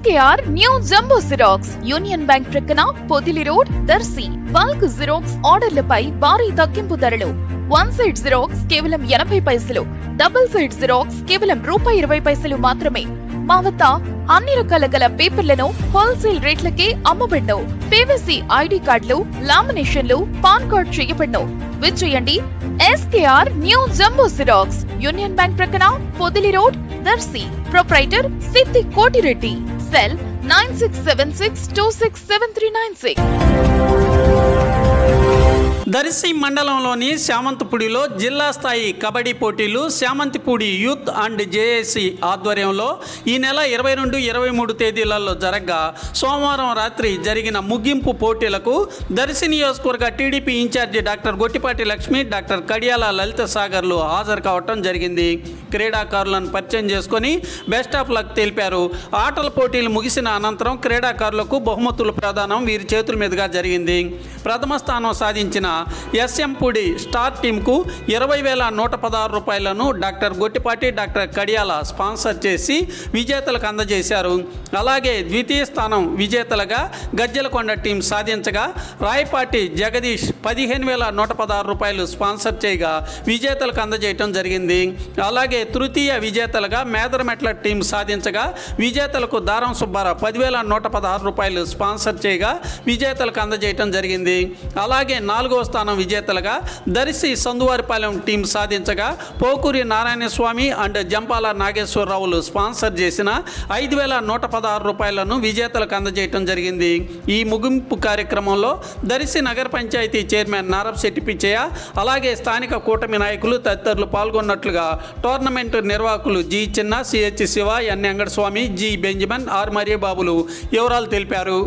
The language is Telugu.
SKR new jumbo xerox union bank ప్రక్కన Podili road Darsi bulk xerox ఆర్డర్లపై భారీ తగ్గింపు ధరలు. వన్ సైడ్ జిరాక్స్ కేవలం 80 పైసలు, డబుల్ సైడ్ జిరాక్స్ కేవలం ₹20 మాత్రమే. మా వద్ద అన్ని రకాల గల పేపర్లను హోల్సేల్ రేట్లకే అమ్మబడ్ను. PVC ID కార్డులు, లామినేషన్లు, పాన్ కార్డ్ చేయబడ్ను. విచ్చేయండి SKR new jumbo xerox union bank ప్రక్కన పొదిలి రోడ్ దర్శి. ప్రొప్రైటర్ సిద్ధి కోటిరెడ్డి. సెల్ 9676267396. దర్శి మండలంలోని శామంతిపూడిలో జిల్లా స్థాయి కబడ్డీ పోటీలు శామంతిపూడి యూత్ అండ్ జేఏసీ ఆధ్వర్యంలో ఈ నెల 22, 23 తేదీలలో జరగగా సోమవారం రాత్రి జరిగిన ముగింపు పోటీలకు దర్శి నియోజకవర్గ TDP incharge doctor Gottipati Lakshmi, doctor Kadiyala Lalitha సాగర్లు హాజరు కావటం జరిగింది. క్రీడాకారులను పరిచయం చేసుకొని బెస్ట్ ఆఫ్ లక్ తెలిపారు. ఆటల పోటీలు ముగిసిన అనంతరం క్రీడాకారులకు బహుమతుల ప్రదానం వీరి చేతుల మీదుగా జరిగింది. ప్రథమ స్థానం సాధించిన SM పూడి స్టార్ టీంకు ₹20,116 doctor Gottipati, doctor Kadiyala sponsor చేసి విజేతలకు అందజేశారు. అలాగే ద్వితీయ స్థానం విజేతలుగా గజ్జలకొండ టీం సాధించగా రాయపాటి జగదీష్ ₹15,116 స్పాన్సర్ చేయగా విజేతలకు అందజేయటం జరిగింది. అలాగే తృతీయ విజేతలుగా మేదరమెట్ల టీం సాధించగా విజేతలకు దారం సుబ్బారావు ₹10,116 స్పాన్సర్ చేయగా విజేతలకు అందజేయటం జరిగింది. అలాగే నాలుగవ స్థానం విజేతలుగా దర్శి సందువారిపాలెం టీం సాధించగా పోకూరి నారాయణ స్వామి అండ్ జంపాల నాగేశ్వరరావులు స్పాన్సర్ చేసిన ₹5,116 విజేతలకు అందజేయటం జరిగింది. ఈ ముగింపు కార్యక్రమంలో దర్శి నగర పంచాయతీ చైర్మన్ నారపశెట్టి పిచ్చయ్య, అలాగే స్థానిక కూటమి నాయకులు తదితరులు పాల్గొన్నట్లుగా టోర్నమెంట్ నిర్వాహకులు G Chinna, CH Siva, N Venkataswamy, G Benjamin, R మరియబాబులు వివరాలు తెలిపారు.